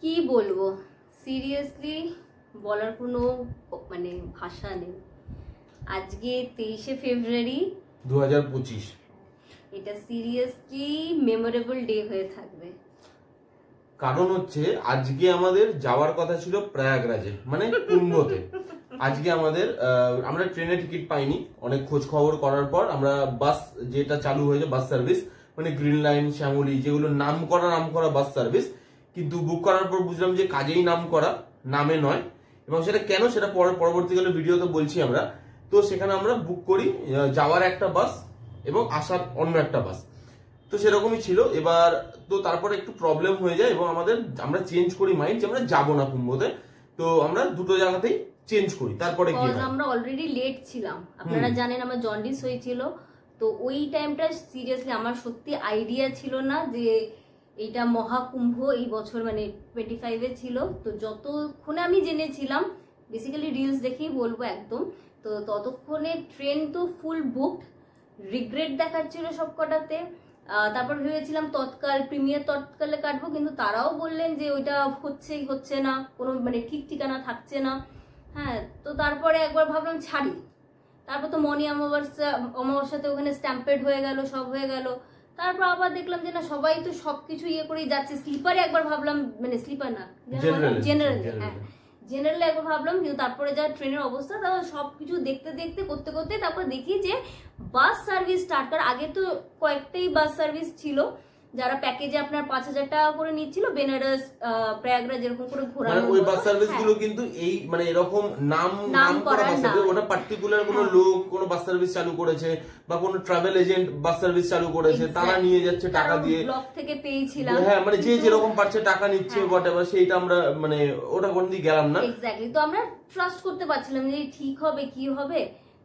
কি বলবো, সিরিয়াসলি বলার কোনো মানে ভাষা নেই। আজকে 23শে ফেব্রুয়ারি 2025, এটা সিরিয়াসলি মেমোরেবল ডে হয়ে থাকবে। কারণ হচ্ছে আজকে আমাদের যাওয়ার কথা ছিল প্রয়াগরাজে, মানে কুম্ভতে। আজকে আমাদের আমরা ট্রেনে টিকিট পাইনি, অনেক খোঁজ খবর করার পর আমরা বাস যেটা চালু হয়েছে বাস সার্ভিস, মানে গ্রিন লাইন, শ্যামলী, যেগুলো নাম করা বাস সার্ভিস, কিন্তু বুক করার পর বুঝলাম যে কাজেই নাম করা, নামে নয়। এবং সেটা কেন, সেটা পরবর্তীকালে ভিডিওতে বলছি আমরা। তো সেখানে আমরা বুক করি যাওয়ার একটা বাস এবং আসার অন্য একটা বাস, তো সেরকমই ছিল। এবার তো তারপরে একটু প্রবলেম হয়ে যায় এবং আমরা চেঞ্জ করি মাইন্ড যে আমরা যাবো না কুম্ভতে। তো আমরা দুটো জায়গাতেই চেঞ্জ করি। তারপরে কি হয়, আমরা অলরেডি লেট ছিলাম, আপনারা জানেন আমার জন্ডিস হয়েছিল। তো ওই টাইমটা সিরিয়াসলি আমার সত্যি আইডিয়া ছিল না যে এইটা মহাকুম্ভ এই বছর মানে 25-এ ছিল। তো যতক্ষণে আমি জেনেছিলাম, বেসিক্যালি রিলস দেখেই বলবো একদম, তো ততক্ষণে ট্রেন তো ফুল বুকড, রিগ্রেট দেখাচ্ছিল সব কটাতে। তারপর ভেবেছিলাম প্রিমিয়ার তৎকালে কাটবো, কিন্তু তারাও বললেন যে ওইটা হচ্ছে না, কোনো মানে ঠিক ঠিকানা থাকছে না। হ্যাঁ, তো তারপরে একবার ভাবলাম ছাড়ি। তারপর তো মনি অমাবস্যাতে ওখানে স্ট্যাম্পেড হয়ে গেল, সব হয়ে গেল। তারপর আবার দেখলাম যে না, সবাই তো সবকিছু ইয়ে করেই যাচ্ছে। স্লিপারে একবার ভাবলাম, মানে স্লিপার না, জেনারেল, হ্যাঁ জেনারেলে একবার ভাবলাম, কিন্তু তারপরে যা ট্রেনের অবস্থা, তারপর সবকিছু দেখতে করতে তারপর দেখি যে বাস সার্ভিস স্টার্ট করার আগে তো কয়েকটাই বাস সার্ভিস ছিল, যারা প্যাকেজে আপনার 5,000 টাকা করে নিচ্ছিল, বেনারস প্রয়াগরাজ এরকম করে ঘোরানো। ওই বাস সার্ভিস গুলো কিন্তু এই মানে এরকম নাম করা বাস সার্ভিস, ওটা পার্টিকুলার কোনো লোক কোনো বাস সার্ভিস চালু করেছে বা কোনো ট্রাভেল এজেন্ট বাস সার্ভিস চালু করেছে, তারা নিয়ে যাচ্ছে টাকা দিয়ে। ব্লগ থেকে পেয়েছিলাম, হ্যাঁ, মানে যে যেরকম পারছে টাকা নিচ্ছে, হোয়াটএভার, সেইটা আমরা মানে ওটা কোনদিন গেলাম না। এক্স্যাক্টলি, তো আমরা ট্রাস্ট করতে পারছিলাম যে ঠিক হবে কি হবে।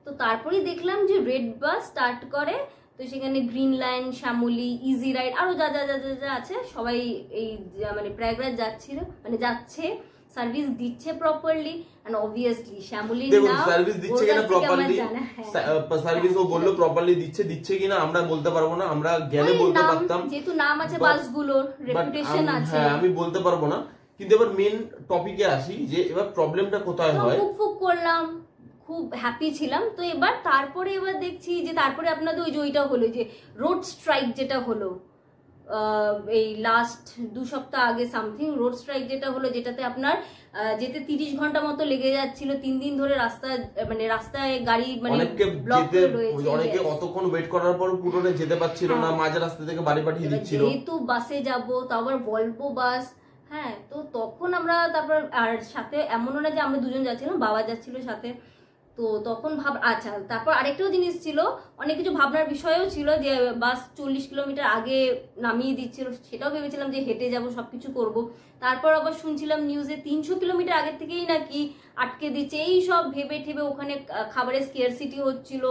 তো তারপরেই দেখলাম যে রেড বাস স্টার্ট করে, তো সেখানে Green Line, Shyamoli, Easy Ride, আরো যা আছে সবাই এই মানে প্রয়াগরাজ যাচ্ছে, সার্ভিস দিচ্ছে প্রপারলি। এন্ড অবভিয়াসলি শ্যামলী না সার্ভিস দিচ্ছে কিনা প্রপারলি, সার্ভিস ও বললো প্রপারলি দিচ্ছে কিনা আমরা বলতে পারবো না, আমরা গেলে বলতে পারতাম, যেহেতু নাম আছে বাসগুলোর, রেপুটেশন আছে। হ্যাঁ, আমি বলতে পারবো না। কিন্তু এবার মেন টপিকে আসি যে এবার প্রবলেমটা কোথায় হয়। ফুক করলাম, খুব হ্যাপি ছিলাম। তো তারপরে দেখছি যে তারপরে আপনাদের ওই যে ওইটা হলো যে রোড স্ট্রাইক, যেটা হলো এই লাস্ট 2 সপ্তাহ আগে সামথিং, রোড স্ট্রাইক যেটা হলো, যেটাতে আপনার যেতে 30 ঘন্টা মতো লেগে যাচ্ছিল। 3 দিন ধরে রাস্তায় গাড়ি মানে ব্লক হয়ে রয়েছে, অনেকে অতক্ষণ ওয়েট করার পর পুরোটা যেতে পারছিল না, মাঝ রাস্তা থেকে বাড়ি পাঠিয়ে দিচ্ছিল। যেহেতু বাসে যাব, তো আবার ভলভো বাস, হ্যাঁ, তো তখন আমরা তারপর আর সাথে এমনও না যে আমরা দুজন যাচ্ছিলাম, বাবা যাচ্ছিল সাথে। তো তখন আচ্ছা, তারপর আরেকটাও জিনিস ছিল, অনেক কিছু ভাবনার বিষয়ও ছিল যে বাস 40 কিলোমিটার আগে নামিয়ে দিচ্ছিল, সেটাও ভেবেছিলাম যে হেঁটে যাব, সবকিছু করব। তারপর আবার শুনছিলাম নিউজে 300 কিলোমিটার আগে থেকেই নাকি আটকে দিচ্ছে। এই সব ভেবে ওখানে খাবারের স্কেয়ারসিটি হচ্ছিল,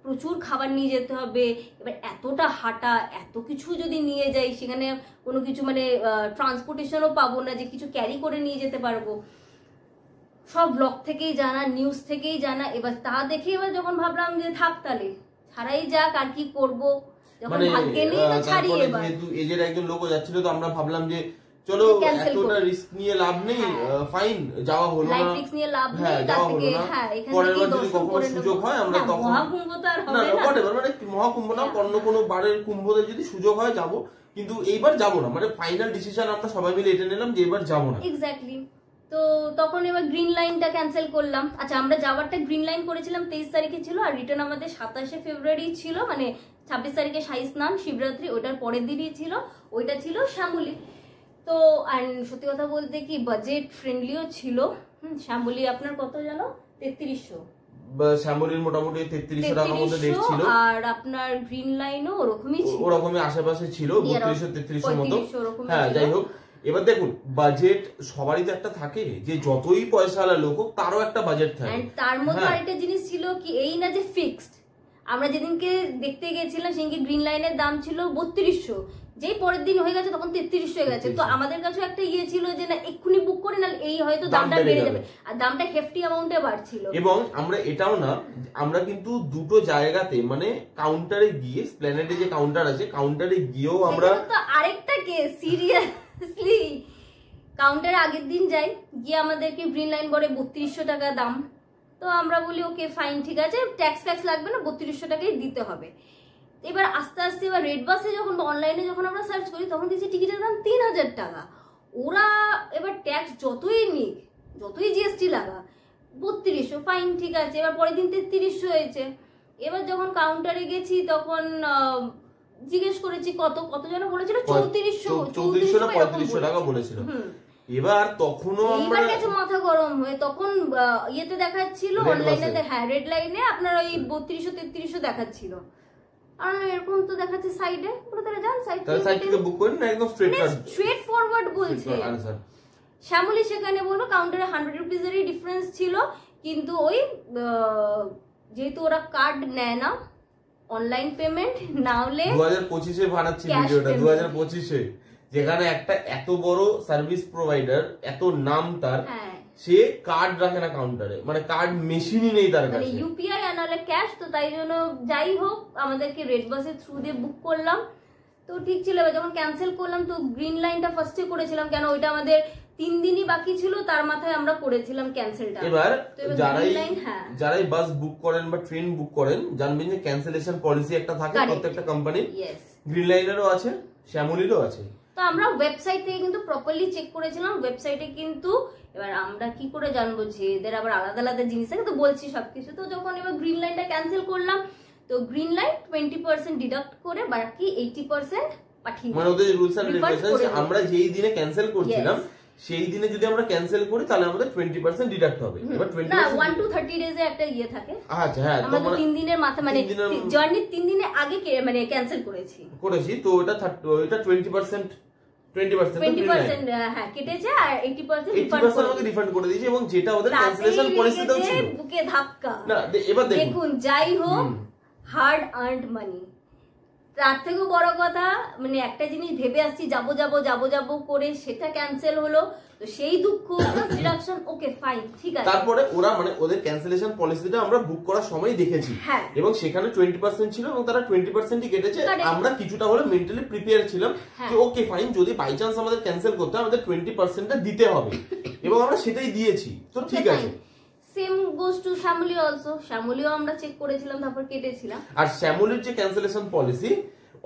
প্রচুর খাবার নিয়ে যেতে হবে। এবার এতটা হাঁটা, এত কিছু যদি নিয়ে যাই, সেখানে কোনো কিছু মানে ট্রান্সপোর্টেশনও পাবো না যে কিছু ক্যারি করে নিয়ে যেতে পারবো। সব ব্লগ থেকেই জানা, নিউজ থেকেই জানা। এবার তা দেখে এবার যখন ভাবলাম যে থাক তাহলে ছাড়াই যাক, আর কি করবো, যখন ভাগ্যে নেই তো ছাড়ি। এবার যেহেতু এজের একজন লোক যাচ্ছিল, তো আমরা ভাবলাম যে চলো এতটা রিস্ক নিয়ে লাভ নেই, ফাইন, যাওয়া হলো না, রিস্ক নিয়ে লাভ নেই, তার থেকে হ্যাঁ এখানে পরের বার যদি কখনো সুযোগ হয় আমরা তখন মহাকুম্ভ তো আর হবে না, হোয়াটএভার, মানে মহাকুম্ভ না, অন্য কোনো বারের কুম্ভতে যদি সুযোগ হয় যাব, কিন্তু এইবার যাব না। মানে ফাইনাল ডিসিশন আমরা সবাই মিলে এটা নিলাম যে এবার যাব না। এক্স্যাক্টলি। তো তখন এবার গ্রিন লাইনটা ক্যান্সেল করলাম। আচ্ছা, আমরা যাওয়ারটা গ্রিন লাইন করেছিলাম 23 তারিখে ছিল, আর রিটার্ন আমাদের 27শে ফেব্রুয়ারি ছিল, মানে 26 তারিখে শাহী স্নান, শিবরাত্রি, ওটার পরের দিনই ছিল, ওইটা ছিল শ্যামলী। তো আর সত্যি কথা বলতে কি বাজেট ফ্রেন্ডলিও ছিল। শ্যামলী আপনার কত জানো, 3300, শ্যামলীর মোটামুটি 3300 টাকার মধ্যে রেট ছিল, আর আপনার গ্রিন লাইনও ওরকমই ছিল, ওরকমই আশেপাশে ছিল, 3200-3300 মতো। হ্যাঁ, যাই হোক, এবার দেখুন বাজেট সবারই তো একটা থাকে, যে যতই পয়সাওয়ালা লোক হোক তারও একটা বাজেট থাকে। তার মধ্যে আরেকটা জিনিস ছিল কি, এই না যে ফিক্সড। আমরা যেদিনকে দেখতে গেছিলাম সেদিনকে গ্রিন লাইনের দাম ছিল 3200, যেই পরের দিন হয়ে গেছে তখন 3300 হয়ে গেছে। তো আমাদের কাছে একটা ইয়ে ছিল যে না এক্ষুনি বুক করে, না এই হয়তো দামটা বেড়ে যাবে, আর দামটা হেফটি অ্যামাউন্টে বাড়ছিল। এবং আমরা এটাও না, আমরা কিন্তু দুটো জায়গাতে মানে কাউন্টারে গিয়ে, স্প্ল্যানেডে যে কাউন্টার আছে, কাউন্টারে গিয়েও আমরা আরেকটা কেস সিরিয়াসলি কাউন্টারে আগের দিন যাই, গিয়ে আমাদেরকে গ্রিন লাইন বলে 3200 টাকা দাম। তো আমরা বলি ওকে ফাইন, ঠিক আছে, ট্যাক্স লাগবে না, 3200 টাকাই দিতে হবে। এবার আস্তে আস্তে এবার রেড বাসে যখন অনলাইনে যখন আমরা সার্চ করি তখন দেখছি টিকিটের দাম 3000 টাকা। ওরা এবার ট্যাক্স যতই নিক, যতই জিএসটি লাগা, 3200 ফাইন, ঠিক আছে। এবার পরের দিন 3300 হয়েছে। এবার যখন কাউন্টারে গেছি তখন জিজ্ঞেস করেছি কত যেন বলেছিল 3400 না 3500 টাকা বলেছিল। এবার তখনও আমরা কাছে মাথা গরম হয়ে তখন ইয়েতে দেখাচ্ছিল অনলাইনেতে, হ্যাঁ রেড লাইনে আপনার ওই 3200 3300 দেখাচ্ছিল। আর এরকম তো দেখাচ্ছে সাইডে, পুরো তাহলে যান সাইড থেকে বুক করেন না, একদম স্ট্রেট ফরওয়ার্ড বলছে। শ্যামলী সেখানে বললো কাউন্টারে 100 রুপিজেরই ডিফারেন্স ছিল, কিন্তু ওই যেহেতু ওরা কার্ড নেয় না, অনলাইন পেমেন্ট না হলে 2025-এ বানাচ্ছি ভিডিওটা, 2025-এ যেখানে একটা এত বড় সার্ভিস প্রোভাইডার, এত নাম তার, সে কার্ড রাখে না কাউন্টারে, মানে কার্ড মেশিনই নেই তার কাছে, ইউপিআই আর নাহলে ক্যাশ। তো তাই জন্য যাই হোক আমাদেরকে রেড বাসের থ্রু দিয়ে বুক করলাম, তো ঠিক ছিল। এবার যখন ক্যান্সেল করলাম তো গ্রিন লাইনটা ফার্স্টে করেছিলাম, কেন ওইটা আমাদের 3 দিনই বাকি ছিল, তার মাথায় আমরা করেছিলাম ক্যান্সেলটা। এবার যারাই বাস বুক করেন বা ট্রেন বুক করেন জানবেন যে ক্যান্সেলেশন পলিসি একটা থাকে প্রত্যেকটা কোম্পানির। গ্রিন লাইনেরও আছে, শ্যামলীরও আছে। তো আমরা ওয়েবসাইট থেকে কিন্তু প্রপারলি চেক করেছিলাম, ওয়েবসাইটে কিন্তু এবার আমরা কি করে জানবো যে এদের আবার আলাদা আলাদা জিনিস আছে, তো বলছি সবকিছু। তো যখন এবার গ্রিন লাইনটা ক্যান্সেল করলাম তো গ্রিন লাইন 20% ডিডাক্ট করে বাকি 80% পাঠিয়ে, মানে ওদের রুলস এন্ড রেগুলেশনস, আমরা যেই দিনে ক্যান্সেল করছিলাম সেই দিনে যদি আমরা ক্যান্সেল করি তাহলে আমাদের 20% ডিডাক্ট হবে। এবার 20% না 1 to 30 ডেজ এ একটা ইয়ে থাকে। আচ্ছা হ্যাঁ, আমরা 3 দিনের মাথা মানে জার্নি 3 দিনে আগে মানে ক্যান্সেল করেছি, তো ওটা 20% হ্যাঁ কেটেছে, আর 80% আমাকে রিফান্ড করে দিয়েছে, এবং যেটা ওদের ক্যান্সেলেশন পলিসিতেও ছিল। বুকে ধাক্কা। না এবার দেখুন যাই হোক হার্ড আর্নড মানি, তার থেকেও বড় কথা মানে একটা জিনিস ভেবে আসছি যাবো করে সেটা ক্যান্সেল হলো, তো সেই দুঃখ ডিডাকশন, ওকে ফাইন ঠিক আছে। তারপরে ওরা মানে ওদের ক্যান্সেলেশন পলিসিটা আমরা বুক করার সময় দেখেছি, এবং সেখানে 20% ছিল এবং তারা 20%ই কেটেছে। আমরা কিছুটা হলে মেন্টালি প্রিপেয়ার ছিলাম যে ওকে ফাইন, যদি বাই চান্স আমাদের ক্যান্সেল করতে হয় আমাদের 20%টা দিতে হবে, এবং আমরা সেটাই দিয়েছি, তো ঠিক আছে। Same goes to Shyamali also, শ্যামলীও আমরা চেক করেছিলাম তারপর কেটেছিলাম। আর শ্যামলীর যে ক্যান্সেলেশন পলিসি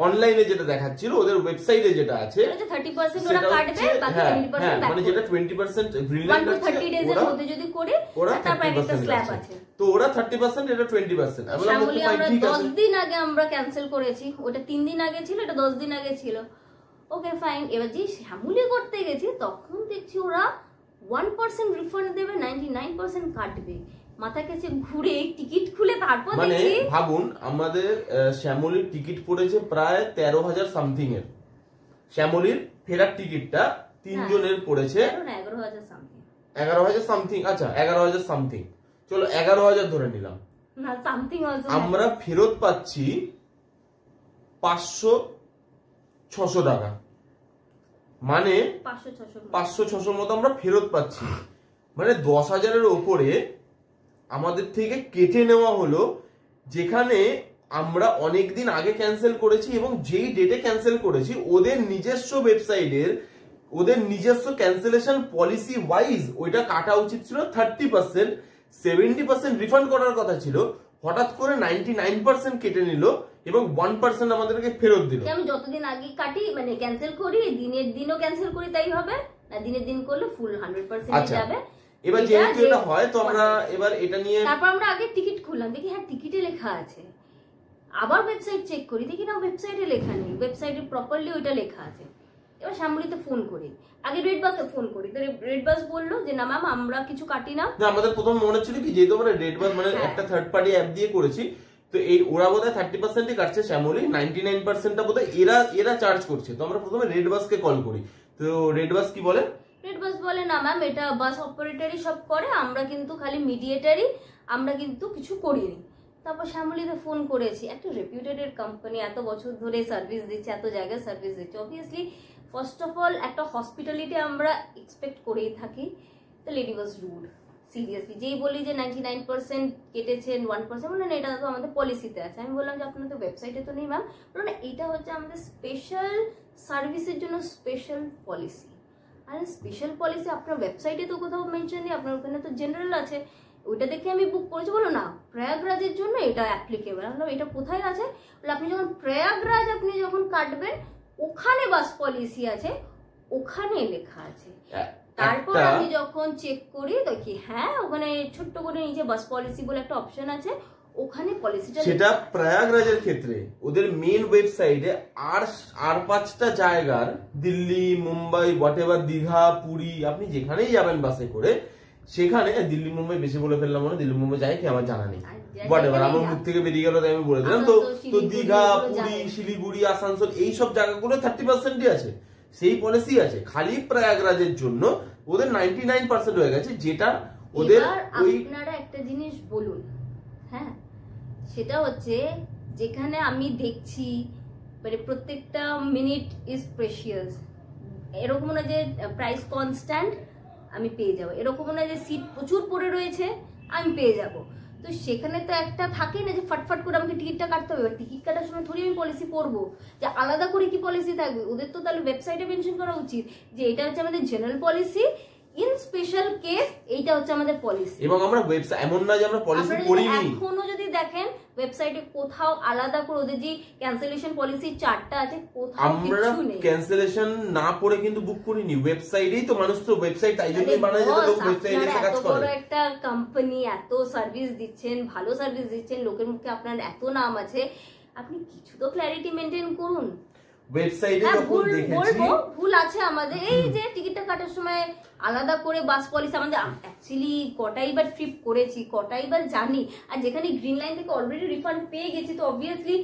অনলাইনে যেটা দেখাচ্ছিল, ওদের ওয়েবসাইটে যেটা আছে 30% ওরা কাটবে, বাকি 70% ব্যাক, মানে যেটা 20% গ্রিন লাইন আছে 30 ডেজ এর মধ্যে যদি করে তারপর একটা স্ল্যাব আছে, তো ওরা 30% এটা 20%। শ্যামলী আমরা 10 দিন আগে আমরা ক্যান্সেল করেছি, ওটা 3 দিন আগে ছিল, এটা 10 দিন আগে ছিল, ওকে ফাইন। এবার যে শ্যামলী করতে গেছি তখন দেখছি ওরা 1% রিফান্ড দেবে, 99% কাটবে। মাথা কাছে ঘুরে টিকিট খুলে তারপর মানে ভাবুন আমাদের শ্যামলীর টিকিট পড়েছে প্রায় 13,000 সামথিং এর। শ্যামলীর ফেরার টিকিটটা 3 জনের পড়েছে 11,000 সামথিং। আচ্ছা 11,000 সামথিং, চলো 11,000 ধরে নিলাম না, সামথিং অলসো। আমরা ফেরত পাচ্ছি 500-600 টাকা, মানে 500-600 মতো আমরা ফেরত পাচ্ছি। মানে 10,000-এর ওপরে আমাদের থেকে কেটে নেওয়া হলো, যেখানে আমরা অনেক দিন আগে ক্যান্সেল করেছি, এবং যেই ডেটে ক্যান্সেল করেছি ওদের নিজস্ব ওয়েবসাইটের ওদের নিজস্ব ক্যান্সেলেশন পলিসি ওয়াইজ ওইটা কাটা উচিত ছিল 30%, 70% রিফান্ড করার কথা ছিল, হঠাৎ করে 99% কেটে নিল এবং 1% আমাদেরকে ফেরত দিল। আমি যতদিন আগে কাটি মানে ক্যান্সেল করি, দিনের দিনও ক্যান্সেল করি তাই হবে না, দিনের দিন করলে ফুল 100% যাবে। এবার যেহেতু এটা হয় তো আমরা এবার এটা নিয়ে তারপর আমরা আগে টিকিট খুললাম, দেখি হ্যাঁ টিকিটে লেখা আছে, আবার ওয়েবসাইট চেক করি, দেখি না ওয়েবসাইটে লেখা নেই, ওয়েবসাইটে প্রপারলি ওইটা লেখা আছে। এবার শ্যামলীতে ফোন করি, আগে রেড বাসে ফোন করি, তো রেড বাস বললো যে না ম্যাম আমরা কিছু কাটি না। আমাদের প্রথম মনে ছিল কি যেহেতু আমরা রেড বাস মানে একটা থার্ড পার্টি অ্যাপ দিয়ে করেছি, তো এই ওরা বোধহয় 30%ই কাটছে, শ্যামলী 99%টা বোধহয় এরা চার্জ করছে। তো আমরা প্রথমে রেড বাসকে কল করি, তো রেড বাস কি বলে, রেড বাস বলে না ম্যাম এটা বাস অপারেটরই সব করে, আমরা কিন্তু খালি মিডিয়েটারই, আমরা কিন্তু কিছু করিনি। তারপর শ্যামলীতে ফোন করেছি, একটা রেপিউটেড কোম্পানি, এত বছর ধরে সার্ভিস দিচ্ছে, এত জায়গায় সার্ভিস দিচ্ছে, অবভিয়াসলি ফার্স্ট অফ অল একটা হসপিটালিটি আমরা এক্সপেক্ট করেই থাকি। তো লেডি ওয়াজ রুড, সিরিয়াসলি যেই বলি যে 99% কেটেছেন 1% মানে এটা তো আমাদের পলিসিতে আছে। আমি বললাম যে আপনাদের ওয়েবসাইটে তো নেই ম্যাম, বললাম না এটা হচ্ছে আমাদের স্পেশাল সার্ভিসের জন্য স্পেশাল পলিসি, আর স্পেশাল পলিসি আপনার ওয়েবসাইটে তো কোথাও মেনশন নেই, আপনার ওখানে তো জেনারেল আছে, ওইটা দেখে আমি বুক করেছি। বলো না প্রয়াগরাজের জন্য এটা অ্যাপ্লিকেবল। এটা কোথায় আছে বলে, আপনি যখন প্রয়াগরাজ আপনি যখন কাটবেন ওখানে বাস পলিসি আছে, ওখানে লেখা আছে। তারপর আমি যখন চেক করি দেখি হ্যাঁ ওখানে ছোট্ট করে নিচে বাস পলিসি বলে একটা অপশন আছে, ওখানে পলিসিটা। সেটা প্রয়াগরাজের ক্ষেত্রে ওদের মেইন ওয়েবসাইটে আর 5টা জায়গার, দিল্লি, মুম্বাই, হোয়াটএভার, দীঘা, পুরী, আপনি যেখানেই যাবেন বাসে করে, সেখানে দিল্লি মুম্বাই বেশি বলে ফেললাম, মানে দিল্লি মুম্বাই যায় কি আমার জানা নেই, হোয়াটএভার আমার মুখ থেকে বেরিয়ে গেল তাই আমি বলে দিলাম। তো দীঘা, পুরী, শিলিগুড়ি, আসানসোল এই সব জায়গাগুলো 30%ই আছে, সেই পলিসি আছে। খালি প্রয়াগরাজের জন্য ওদের 99% হয়ে গেছে, যেটা ওদের। আপনারা একটা জিনিস বলুন, হ্যাঁ সেটা হচ্ছে যেখানে আমি দেখছি মানে প্রত্যেকটা মিনিট ইজ প্রেশিয়াস, এরকম না যে প্রাইস কনস্ট্যান্ট আমি পেয়ে যাবো, এরকম না যে সিট প্রচুর পড়ে রয়েছে আমি পেয়ে যাব। তো সেখানে তো একটা থাকে না যে ফটফট করে আমাকে টিকিটটা কাটতে হবে। টিকিট কাটার সময় থোড়ি আমি পলিসি পড়বো, যে আলাদা করে কি পলিসি থাকবে। ওদের তো তাহলে ওয়েবসাইটে মেনশন করা উচিত যে এটা হচ্ছে আমাদের general policy, in special case এইটা হচ্ছে আমাদের পলিসি। এবং আমরা ওয়েবসাইট এমন না যে আমরা পলিসি পড়িনি, এখনো যদি দেখেন ওয়েবসাইটে কোথাও আলাদা করে ওদের যে ক্যান্সেলেশন পলিসি চার্টটা আছে কোথাও কিছু নেই। আমরা ক্যান্সেলেশন না করে কিন্তু বুক করিনি, ওয়েবসাইটেই তো মানুষ তো ওয়েবসাইট তাই জন্যই বানায় যে লোক ওয়েবসাইটে এসে কাজ করে। এত বড় একটা কোম্পানি এত সার্ভিস দিচ্ছেন, ভালো সার্ভিস দিচ্ছেন, লোকের মুখে আপনার এত নাম আছে, আপনি কিছু তো ক্ল্যারিটি মেইনটেইন করুন। ওয়েবসাইটে যখন দেখেছি ভুল আছে আমাদের, এই যে টিকিটটা কাটার সময় আলাদা করে বাস পলিসি আমাদের অ্যাকচুয়ালি কটাই বার ট্রিপ করেছি, কটাই বার জানি, আর যেখানে গ্রিন লাইন থেকে অলরেডি রিফান্ড পেয়ে গেছি, তো অবভিয়াসলি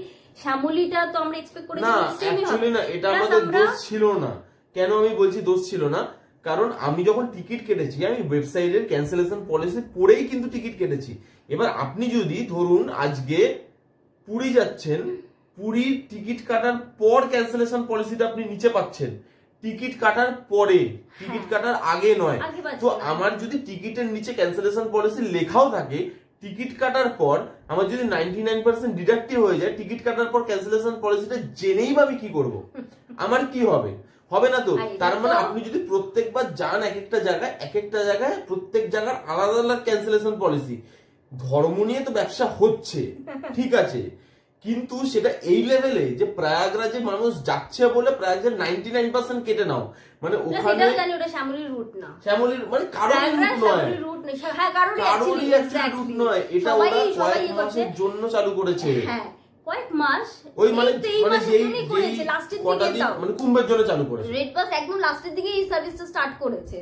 শ্যামলীটা তো আমরা এক্সপেক্ট করেছি না, অ্যাকচুয়ালি না, এটা আমাদের দোষ ছিল না। কেন আমি বলছি দোষ ছিল না, কারণ আমি যখন টিকিট কেটেছি আমি ওয়েবসাইটের ক্যান্সেলেশন পলিসি পড়েই কিন্তু টিকিট কেটেছি। এবার আপনি যদি ধরুন আজকে পুরী যাচ্ছেন, পুরীর টিকিট কাটার পর ক্যান্সেলেশন পলিসিটা আপনি নিচে পাচ্ছেন, টিকিট কাটার পরে, টিকিট কাটার আগে নয়। তো আমার যদি টিকিটের নিচে ক্যান্সেলেশন পলিসি লেখাও থাকে, টিকিট কাটার পর আমার যদি 99% ডিডাক্টিভ হয়ে যায়, টিকিট কাটার পর ক্যান্সেলেশন পলিসিটা জেনেই বা আমি কি করব? আমার কি হবে? হবে না তো। তার মানে আপনি যদি প্রত্যেকবার যান এক একটা জায়গায় প্রত্যেক জায়গার আলাদা আলাদা ক্যান্সেলেশন পলিসি, ধর্ম নিয়ে তো ব্যবসা হচ্ছে, ঠিক আছে, কিন্তু সেটা এই লেভেলে যে প্রয়াগরাজে মানুষ যাচ্ছে বলে প্রয়াগরাজের 99% কেটে নাও, মানে ওখানে শ্যামলীর রুট না, শ্যামলীর মানে কারোরই রুট নয়, এটা ওরা কয়েক মাসের জন্য চালু করেছে। কয়েক মাস ওই মানে মানে কুম্ভের জন্য চালু করেছে। রেড বাস একদম লাস্টের দিকে এই সার্ভিসটা স্টার্ট করেছে,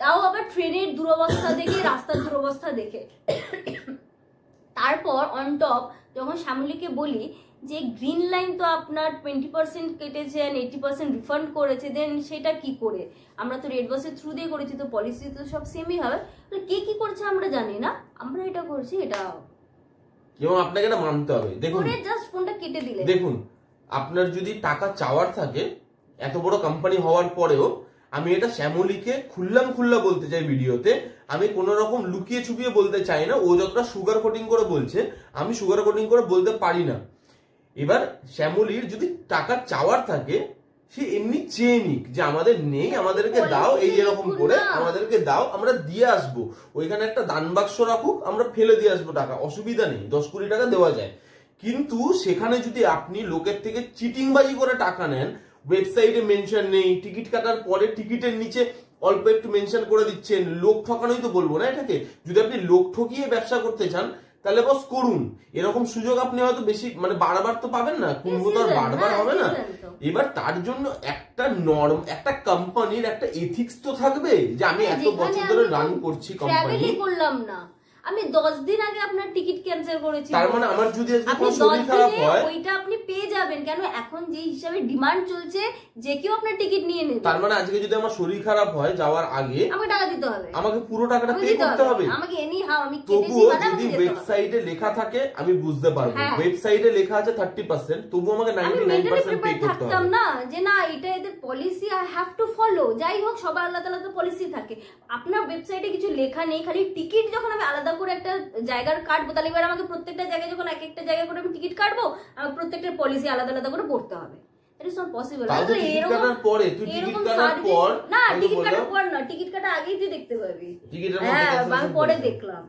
তাও আবার ট্রেনের দুরবস্থা দেখে, রাস্তার দুরবস্থা দেখে। তারপর অন টপ যখন শ্যামলীকে বলি যে গ্রিন লাইন তো আপনার 20% কেটেছে, 80% রিফান্ড করেছে, দেন সেটা কি করে? আমরা তো রেড বাসের থ্রু দিয়ে করেছি, তো পলিসি তো সব সেমই হবে। কে কি করছে আমরা জানি না, আমরা এটা করছি, এটা এবং আপনাকে এটা মানতে হবে। দেখুন জাস্ট ফোনটা কেটে দিলে, দেখুন আপনার যদি টাকা চাওয়ার থাকে, এত বড় কোম্পানি হওয়ার পরেও আমি এটা শ্যামলীকে খুল্লা বলতে চাই ভিডিওতে, আমি কোন রকম লুকিয়ে ছুপিয়ে বলতে চাই না। ও যতটা সুগার কোটিং করে বলছে, আমি সুগার কোটিং করে বলতে পারি না। এবার শ্যামলীর যদি টাকা চাওয়ার থাকে, সে এমনি চেয়ে নিক যে আমাদের নেই, আমাদেরকে দাও, এই এরকম করে আমাদেরকে দাও, আমরা দিয়ে আসবো। ওইখানে একটা দান বাক্স রাখুক, আমরা ফেলে দিয়ে আসবো টাকা, অসুবিধা নেই, 10-20 টাকা দেওয়া যায়। কিন্তু সেখানে যদি আপনি লোকের থেকে চিটিংবাজি করে টাকা নেন, ওয়েবসাইটে মেনশন নেই, টিকিট কাটার পরে টিকিটের নিচে অল্প একটু মেনশন করে দিচ্ছেন, লোক ঠকানোই তো বলবো না এটাকে। যদি আপনি লোক ঠকিয়ে ব্যবসা করতে চান তাহলে বস করুন, এরকম সুযোগ আপনি হয়তো বেশি মানে বারবার তো পাবেন না, কুম্ভ তো আর বারবার হবে না। এবার তার জন্য একটা নরম একটা কোম্পানির একটা এথিক্স তো থাকবে, যে আমি এত বছর ধরে রান করছি কোম্পানি, করলাম না আমি 10 দিন আগে আপনার টিকিট ক্যান্সেল করেছি, তার মানে আমার যদি আজকে শরীর খারাপ হয় ওইটা আপনি পেয়ে যাবেন। কেন এখন যে হিসাবে ডিমান্ড চলছে, যে কেউ আপনার টিকিট নিয়ে নেবে। তার মানে আজকে যদি আমার শরীর খারাপ হয় যাওয়ার আগে আমাকে টাকা দিতে হবে, আমাকে পুরো টাকাটা পে করতে হবে আমাকে এনি হাউ আমি কেটেছি। যদি ওয়েবসাইটে লেখা থাকে আমি বুঝতে পারবো, ওয়েবসাইটে লেখা আছে 30%, তবু আমাকে 99% পে করতে হবে না, যে না এটা এদের policy, I have to follow. যাই হোক সবার আলাদা আলাদা পলিসি থাকে, আপনার ওয়েবসাইটে কিছু লেখা নেই, খালি টিকিট যখন আমি আলাদা করে একটা জায়গার কাটবো, তাহলে এবার আমাকে প্রত্যেকটা জায়গায় যখন এক একটা জায়গা করে আমি টিকিট কাটবো, আমাকে প্রত্যেকটা পলিসি আলাদা আলাদা করে পড়তে হবে। It is not possible. তাও তো টিকিট কাটার পরে, তুই টিকিট কাটার পর না, টিকিট কাটার পর না, টিকিট কাটা আগেই তুই দেখতে পাবি। টিকিটের মধ্যে আমি পরে দেখলাম।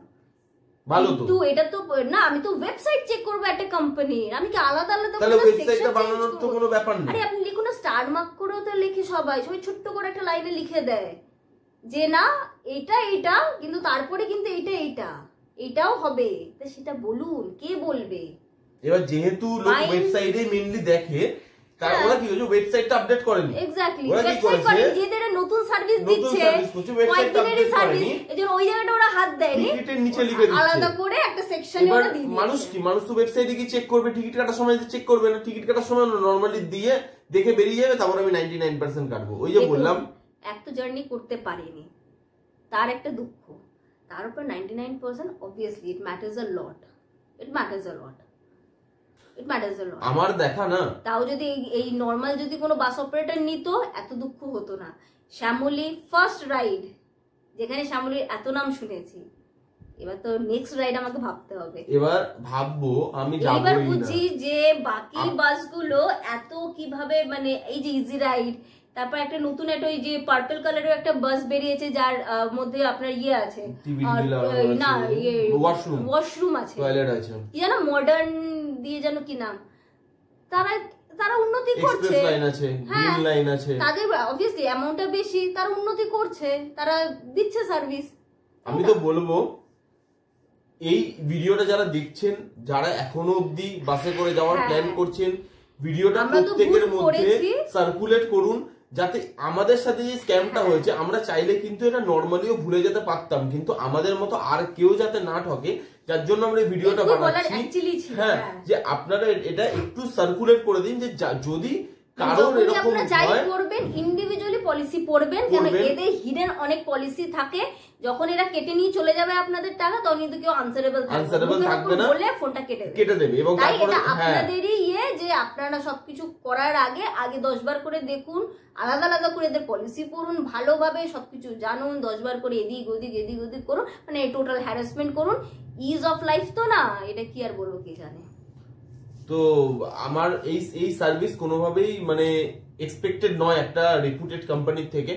ভালো তো। তুই এটা তো না, আমি তো ওয়েবসাইট চেক করব একটা কোম্পানির, আমি কি আলাদা আলাদা তাহলে ওয়েবসাইটটা বানানোর তো কোনো ব্যাপার নেই। আরে আপনি লিখুন না, স্টার মার্ক করেও তো লিখে সবাই ছোট্ট করে একটা লাইনে লিখে দেয় যে না এটা এটা, কিন্তু তারপরে কিন্তু এটা এটাও হবে, তা সেটা বলুন, কে বলবে? এবার যেহেতু লোক ওয়েবসাইটে মেইনলি দেখে, কারণ ওরা কি হচ্ছে ওয়েবসাইটটা আপডেট করেনি। এক্স্যাক্টলি, ওয়েবসাইট করে যেটা নতুন সার্ভিস দিচ্ছে, কয়েকদিনেরই সার্ভিস, এজন্য ওই জায়গাটা ওরা হাত দেয়নি, টিকিটের নিচে লিখে দিচ্ছে আলাদা করে একটা সেকশনে ওরা দিয়ে দিচ্ছে। মানুষ তো ওয়েবসাইটে গিয়ে চেক করবে, টিকিট কাটার সময় চেক করবে না, টিকিট কাটার সময় নরমালি দিয়ে দেখে বেরিয়ে যাবে, তারপর আমি 99% কাটবো। ওই যে বললাম, এক তো জার্নি করতে পারিনি, তার একটা দুঃখ, তার উপর 99%, obviously it matters a lot, it matters a lot. আমার দেখা না, তাও যদি এই নরমাল যদি কোনো বাস অপারেটর নিত এত দুঃখ হতো না। শ্যামলী ফার্স্ট রাইড, যেখানে শ্যামলীর এত নাম শুনেছি, এবার তো নেক্সট রাইড আমাকে ভাবতে হবে। এবার ভাববো আমি যাবই না। এবার বুঝি যে বাকি বাসগুলো এত কিভাবে, মানে এই যে ইজি রাইড, তারপর একটা নতুন একটা ওই যে পার্পল কালারের একটা বাস বেরিয়েছে যার মধ্যে আপনার ইয়ে আছে, না ওয়াশরুম আছে, টয়লেট আছে, কি জানো মডার্ন দিয়ে যেন কি নাম, তারা উন্নতি করছে, এক্সপ্রেস লাইন আছে, গ্রিন লাইন আছে, তাদের অবভিয়াসলি অ্যামাউন্টটা বেশি, তারা উন্নতি করছে, তারা দিচ্ছে সার্ভিস। আমি তো বলবো এই ভিডিওটা যারা দেখছেন, যারা এখনো অবধি বাসে করে যাওয়ার প্ল্যান করছেন, ভিডিওটা প্রত্যেকের মধ্যে সার্কুলেট করুন, যাতে আমাদের সাথে যে স্ক্যামটা হয়েছে, আমরা চাইলে কিন্তু এটা নরমালিও ভুলে যেতে পারতাম, কিন্তু আমাদের মতো আর কেউ যাতে না ঠকে, যার জন্য আমরা এই ভিডিওটা বানাচ্ছি। হ্যাঁ, যে আপনারা এটা একটু সার্কুলেট করে দিন, যে যদি কারণ এরকম হয়, করবেন ইন্ডিভিজুয়ালি পলিসি পড়বেন, কেন এদের হিডেন অনেক পলিসি থাকে, যখন এরা কেটে নিয়ে চলে যাবে আপনাদের টাকা, তখন কিন্তু কেউ আনসারেবল থাকবে না, বলে ফোনটা কেটে দেবে। এবং তারপরে আপনাদেরই ইয়ে যে আপনারা সবকিছু করার আগে 10 বার করে দেখুন, আলাদা আলাদা করে এদের পলিসি পড়ুন, ভালোভাবে সবকিছু জানুন, 10 বার করে এদিক ওদিক করুন, মানে টোটাল হ্যারাসমেন্ট করুন। ইজ অফ লাইফ তো না, এটা কি আর বলবো, কে জানে। তো আমার এই সার্ভিস কোনোভাবেই মানে এক্সপেক্টেড নয় একটা রেপুটেড কোম্পানির থেকে,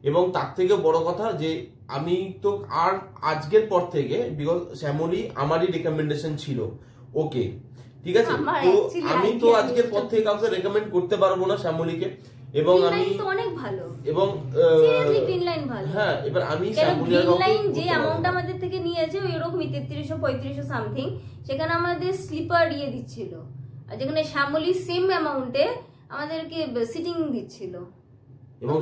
এবং তার থেকে বড় কথা যে আমি তো আর আজকের পর থেকে, বিকজ শ্যামলী আমারই রেকমেন্ডেশন ছিল, ওকে ঠিক আছে, তো আমি তো আজকের পর থেকে কাউকে রেকমেন্ড করতে পারবো না শ্যামলীকে, এবং আমি অনেক ভালো, এবং গ্রিন লাইন ভালো। হ্যাঁ, এবার আমি গ্রিন লাইন যে অ্যামাউন্ট আমাদের থেকে নিয়েছে ওই রকমই 3300-3500 সামথিং, সেখানে আমাদের স্লিপার দিয়ে দিচ্ছিল, আর যেখানে শ্যামলী সেম অ্যামাউন্টে আমাদেরকে সিটিং দিচ্ছিল, এবং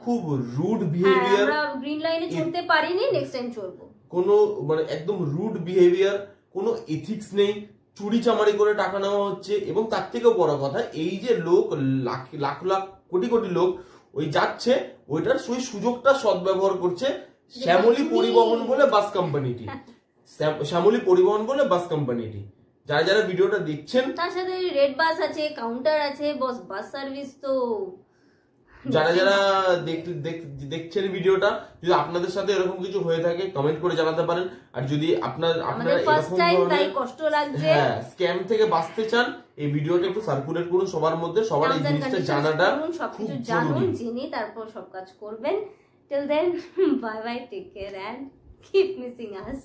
খুব রুড বিহেভিয়ার। আমরা গ্রিন লাইনে চলতে পারিনি, নেক্সট টাইম চলবো। কোনো মানে একদম রুড বিহেভিয়ার, কোনো এথিক্স নেই, চুরি চামারি করে টাকা নেওয়া হচ্ছে, এবং তার থেকেও বড় কথা এই যে লোক লাখ কোটি লোক ওই যাচ্ছে, ওইটার সেই সুযোগটা সদ্ব্যবহার করছে শ্যামলী পরিবহন বলে বাস কোম্পানিটি, শ্যামলী পরিবহন বলে বাস কোম্পানিটি। যারা ভিডিওটা দেখছেন, তার সাথে রেড বাস আছে, কাউন্টার আছে, বাস সার্ভিস তো যারা দেখছেন ভিডিওটা, যদি আপনাদের সাথে এরকম কিছু হয়ে থাকে কমেন্ট করে জানাতে পারেন। আর যদি আপনারা ফার্স্ট টাইম তাই কষ্ট লাগছে, স্ক্যাম থেকে বাঁচতে চান, এই ভিডিওটা একটু সার্কুলেট করুন সবার মধ্যে, সবার এই জিনিসটা জানাটা সবকিছু জানুন, জেনে তারপর সব কাজ করবেন। Till then bye bye, take care and keep missing us.